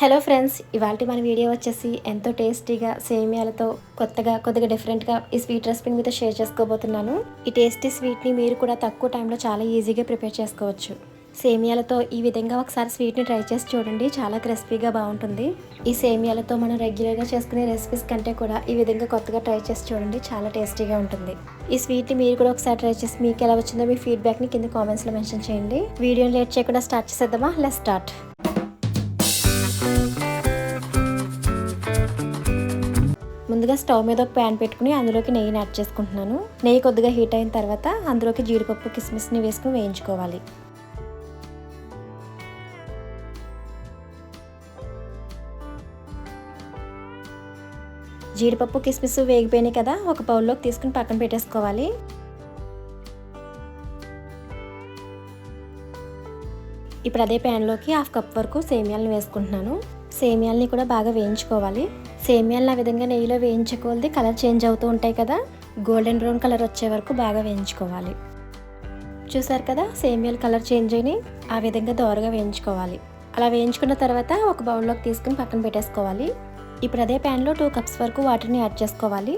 Hello friends, ఇవాల్టి మన video వచ్చేసి ఎంతో టేస్టీగా సేమియాలతో కొత్తగా కొద్దిగా డిఫరెంట్గా ఈ స్వీట్ రెసిపీని మీతో షేర్ చేసుకోబోతున్నాను. ఈ టేస్టీ స్వీట్ని మీరు కూడా తక్కువ టైంలో చాలా ఈజీగా ప్రిపేర్ చేసుకోవచ్చు. సేమియాలతో ఈ విధంగా ఒకసారి స్వీట్ని ట్రై చేసి చూడండి, చాలా క్రిస్పీగా బాగుంటుంది. ఈ సేమియాలతో మనం రెగ్యులర్గా చేసుకునే రెసిపీస్ కంటే కూడా ఈ విధంగా కొత్తగా ట్రై చేసి చూడండి, చాలా టేస్టీగా ఉంటుంది. ఈ స్వీట్ని మీరు కూడా ఒకసారి ట్రై చేసి మీకు ఎలా వచ్చిందో మీ ఫీడ్బ్యాక్ని కింద కామెంట్స్లో మెన్షన్ చేయండి. వీడియోని లేట్ చేయకుండా స్టార్ట్ చేసేద్దామా? Let's start. ముందుగా స్టవ్ మీద ఒక ప్యాన్ పెట్టుకుని అందులోకి నెయ్యిని యాడ్ చేసుకుంటున్నాను. నెయ్యి కొద్దిగా హీట్ అయిన తర్వాత అందులోకి జీడిపప్పు కిస్మిస్ని వేసుకుని వేయించుకోవాలి. జీడిపప్పు కిస్మిస్ వేగిపోయినాయి కదా, ఒక బౌల్లోకి తీసుకుని పక్కన పెట్టేసుకోవాలి. ఇప్పుడు అదే ప్యాన్లోకి 1/2 కప్ వరకు సేమియాలను వేసుకుంటున్నాను. సేమియాలని కూడా బాగా వేయించుకోవాలి. సేమియాలను ఆ విధంగా నెయ్యిలో వేయించుకోవాలి, కలర్ చేంజ్ అవుతూ ఉంటాయి కదా, గోల్డెన్ బ్రౌన్ కలర్ వచ్చే వరకు బాగా వేయించుకోవాలి. చూసారు కదా, సేమియాలు కలర్ చేంజ్ అయినాయి, ఆ విధంగా దోరగా వేయించుకోవాలి. అలా వేయించుకున్న తర్వాత ఒక బౌల్లోకి తీసుకుని పక్కన పెట్టేసుకోవాలి. ఇప్పుడు అదే ప్యాన్లో 2 కప్స్ వరకు వాటర్ని యాడ్ చేసుకోవాలి.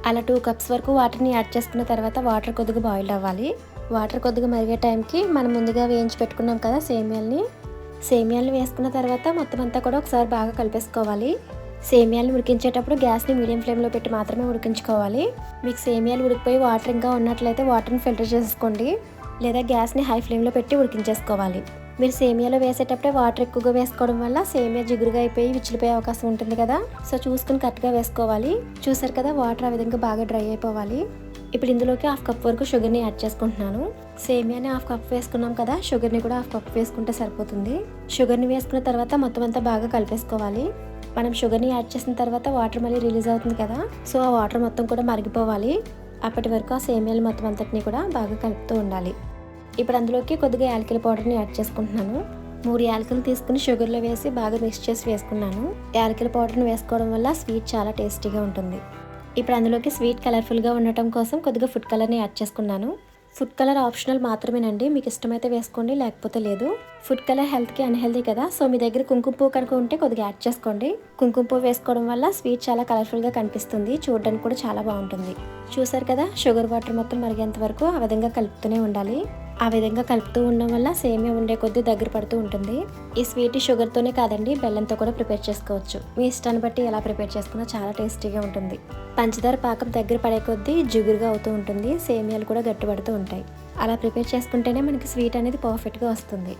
అలా 2 కప్స్ వరకు వాటర్ని యాడ్ చేసుకున్న తర్వాత వాటర్ కొద్దిగా బాయిల్ అవ్వాలి. వాటర్ కొద్దిగా మరిగే టైంకి మనం ముందుగా వేయించి పెట్టుకున్నాం కదా సేమియాలను వేసుకున్న తర్వాత మొత్తం అంతా కూడా ఒకసారి బాగా కలిపేసుకోవాలి. సేమియాలను ఉడికించేటప్పుడు గ్యాస్ని మీడియం ఫ్లేమ్లో పెట్టి మాత్రమే ఉడికించుకోవాలి. మీకు సేమియాలు ఉడికిపోయి వాటర్ ఇంకా ఉన్నట్లయితే వాటర్ని ఫిల్టర్ చేసుకోండి, లేదా గ్యాస్ని హై ఫ్లేమ్లో పెట్టి ఉడికించేసుకోవాలి. మీరు సేమియాలో వేసేటప్పుడే వాటర్ ఎక్కువగా వేసుకోవడం వల్ల సేమియా జిగురుగా అయిపోయి విచ్చిలిపోయే అవకాశం ఉంటుంది కదా, సో చూసుకుని కరెక్ట్గా వేసుకోవాలి. చూసారు కదా, వాటర్ ఆ విధంగా బాగా డ్రై అయిపోవాలి. ఇప్పుడు ఇందులోకి 1/2 కప్ వరకు షుగర్ని యాడ్ చేసుకుంటున్నాను. సేమియాని 1/2 కప్ వేసుకున్నాం కదా, షుగర్ని కూడా 1/2 కప్ వేసుకుంటే సరిపోతుంది. షుగర్ని వేసుకున్న తర్వాత మొత్తం అంతా బాగా కలిపేసుకోవాలి. మనం షుగర్ని యాడ్ చేసిన తర్వాత వాటర్ మళ్ళీ రిలీజ్ అవుతుంది కదా, సో ఆ వాటర్ మొత్తం కూడా మరిగిపోవాలి. అప్పటి వరకు ఆ సేమియాలు మొత్తం అంతటిని కూడా బాగా కలుపుతూ ఉండాలి. ఇప్పుడు అందులోకి కొద్దిగా యాలకుల పౌడర్ని యాడ్ చేసుకుంటున్నాను. 3 యాలకులు తీసుకుని షుగర్లో వేసి బాగా మిక్స్ చేసి వేసుకున్నాను. యాలకుల పౌడర్ని వేసుకోవడం వల్ల స్వీట్ చాలా టేస్టీగా ఉంటుంది. ఇప్పుడు అందులోకి స్వీట్ కలర్ఫుల్గా ఉండటం కోసం కొద్దిగా ఫుడ్ కలర్ని యాడ్ చేసుకున్నాను. ఫుడ్ కలర్ ఆప్షనల్ మాత్రమేనండి, మీకు ఇష్టమైతే వేసుకోండి, లేకపోతే లేదు. ఫుడ్ కలర్ హెల్త్కి అన్హెల్దీ కదా, సో మీ దగ్గర కుంకుమ పువ్వు కనుక ఉంటే కొద్దిగా యాడ్ చేసుకోండి. కుంకుమ పువ్వు వేసుకోవడం వల్ల స్వీట్ చాలా కలర్ఫుల్గా కనిపిస్తుంది, చూడడానికి కూడా చాలా బాగుంటుంది. చూసారు కదా, షుగర్ వాటర్ మొత్తం మరిగేంత వరకు ఆ విధంగా కలుపుతూనే ఉండాలి. ఆ విధంగా కలుపుతూ ఉండడం వల్ల సేమియా ఉండే కొద్దీ దగ్గర పడుతూ ఉంటుంది. ఈ స్వీట్ షుగర్తోనే కాదండి, బెల్లంతో కూడా ప్రిపేర్ చేసుకోవచ్చు. మీ ఇష్టాన్ని బట్టి ఎలా ప్రిపేర్ చేసుకున్నా చాలా టేస్టీగా ఉంటుంది. పంచదార పాకం దగ్గర పడే కొద్దీ జిగురుగా అవుతూ ఉంటుంది, సేమియాలు కూడా గట్టిపడుతూ ఉంటాయి. అలా ప్రిపేర్ చేసుకుంటేనే మనకి స్వీట్ అనేది పర్ఫెక్ట్గా వస్తుంది.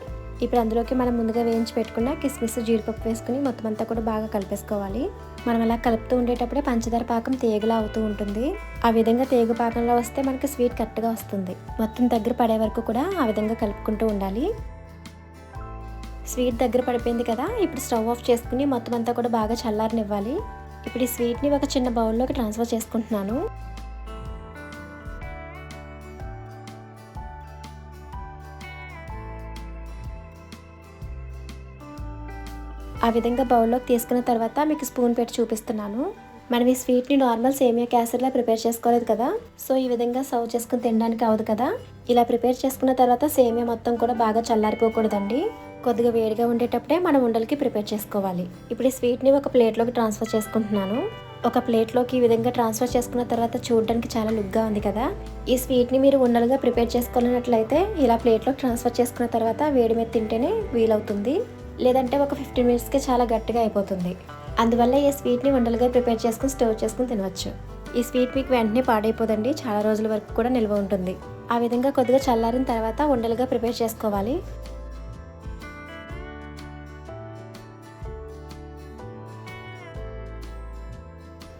ఇప్పుడు అందులోకి మనం ముందుగా వేయించి పెట్టుకున్న కిస్మిస్ జీడిపప్పు వేసుకుని మొత్తం అంతా కూడా బాగా కలిపేసుకోవాలి. మనం అలా కలుపుతూ ఉండేటప్పుడే పంచదార పాకం తేగలా అవుతూ ఉంటుంది. ఆ విధంగా తేగ పాకంలో వస్తే మనకి స్వీట్ కరెక్ట్గా వస్తుంది. మొత్తం దగ్గర పడే వరకు కూడా ఆ విధంగా కలుపుకుంటూ ఉండాలి. స్వీట్ దగ్గర పడిపోయింది కదా, ఇప్పుడు స్టవ్ ఆఫ్ చేసుకుని మొత్తం అంతా కూడా బాగా చల్లారనివ్వాలి. ఇప్పుడు ఈ స్వీట్ని ఒక చిన్న బౌల్లోకి ట్రాన్స్ఫర్ చేసుకుంటున్నాను. ఆ విధంగా బౌల్లోకి తీసుకున్న తర్వాత మీకు స్పూన్ పెట్టి చూపిస్తున్నాను. మనం ఈ స్వీట్ని నార్మల్ సేమియా క్యాసర్లా ప్రిపేర్ చేసుకోలేదు కదా, సో ఈ విధంగా సర్వ్ చేసుకుని తినడానికి అవ్వదు కదా. ఇలా ప్రిపేర్ చేసుకున్న తర్వాత సేమియా మొత్తం కూడా బాగా చల్లారిపోకూడదండి, కొద్దిగా వేడిగా ఉండేటప్పుడే మనం ఉండలకి ప్రిపేర్ చేసుకోవాలి. ఇప్పుడు ఈ స్వీట్ని ఒక ప్లేట్లోకి ట్రాన్స్ఫర్ చేసుకుంటున్నాను. ఒక ప్లేట్లోకి ఈ విధంగా ట్రాన్స్ఫర్ చేసుకున్న తర్వాత చూడడానికి చాలా లుక్గా ఉంది కదా. ఈ స్వీట్ని మీరు ఉండలుగా ప్రిపేర్ చేసుకోవాలన్నట్లయితే ఇలా ప్లేట్లోకి ట్రాన్స్ఫర్ చేసుకున్న తర్వాత వేడి మీద తింటేనే వీలవుతుంది, లేదంటే ఒక 15 మినిట్స్కి చాలా గట్టిగా అయిపోతుంది. అందువల్ల ఈ స్వీట్ని ఉండలుగా ప్రిపేర్ చేసుకుని స్టోర్ చేసుకుని తినవచ్చు. ఈ స్వీట్ మీకు వెంటనే పాడైపోదండి, చాలా రోజుల వరకు కూడా నిల్వ ఉంటుంది. ఆ విధంగా కొద్దిగా చల్లారిన తర్వాత ఉండలుగా ప్రిపేర్ చేసుకోవాలి.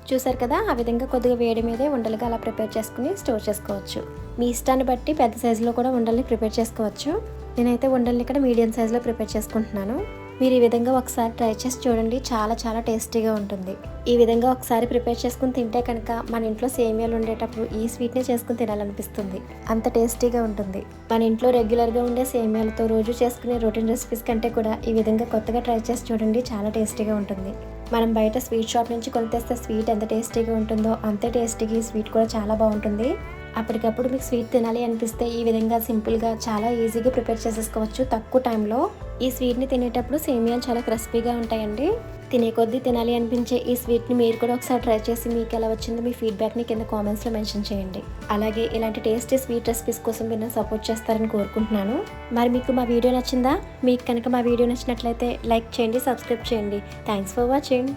చూసారు కదా, ఆ విధంగా కొద్దిగా వేడి మీదే ఉండలుగా అలా ప్రిపేర్ చేసుకుని స్టోర్ చేసుకోవచ్చు. మీ ఇష్టాన్ని బట్టి పెద్ద సైజులో కూడా ఉండల్ని ప్రిపేర్ చేసుకోవచ్చు. నేనైతే ఉండల్ని ఇక్కడ మీడియం సైజులో ప్రిపేర్ చేసుకుంటున్నాను. మీరు ఈ విధంగా ఒకసారి ట్రై చేసి చూడండి, చాలా చాలా టేస్టీగా ఉంటుంది. ఈ విధంగా ఒకసారి ప్రిపేర్ చేసుకుని తింటే కనుక మన ఇంట్లో సేమియాలు ఉండేటప్పుడు ఈ స్వీట్నే చేసుకుని తినాలనిపిస్తుంది, అంత టేస్టీగా ఉంటుంది. మన ఇంట్లో రెగ్యులర్గా ఉండే సేమియాలతో రోజు చేసుకునే రొటీన్ రెసిపీస్ కంటే కూడా ఈ విధంగా కొత్తగా ట్రై చేసి చూడండి, చాలా టేస్టీగా ఉంటుంది. మనం బయట స్వీట్ షాప్ నుంచి కొని తెస్తే స్వీట్ ఎంత టేస్టీగా ఉంటుందో అంతే టేస్టీగా ఈ స్వీట్ కూడా చాలా బాగుంటుంది. అప్పటికప్పుడు మీకు స్వీట్ తినాలి అనిపిస్తే ఈ విధంగా సింపుల్గా చాలా ఈజీగా ప్రిపేర్ చేసేసుకోవచ్చు తక్కువ టైంలో. ఈ స్వీట్ని తినేటప్పుడు సేమియాలు చాలా క్రిస్పీగా ఉంటాయండి. తినే కొద్దీ తినాలి అనిపించే ఈ స్వీట్ని మీరు కూడా ఒకసారి ట్రై చేసి మీకు ఎలా వచ్చిందో మీ ఫీడ్బ్యాక్ని కింద కామెంట్స్లో మెన్షన్ చేయండి. అలాగే ఇలాంటి టేస్టీ స్వీట్ రెసిపీస్ కోసం మీరు సపోర్ట్ చేస్తారని కోరుకుంటున్నాను. మరి మీకు మా వీడియో నచ్చిందా? మీకు కనుక మా వీడియో నచ్చినట్లయితే లైక్ చేయండి, సబ్స్క్రైబ్ చేయండి. Thanks for watching.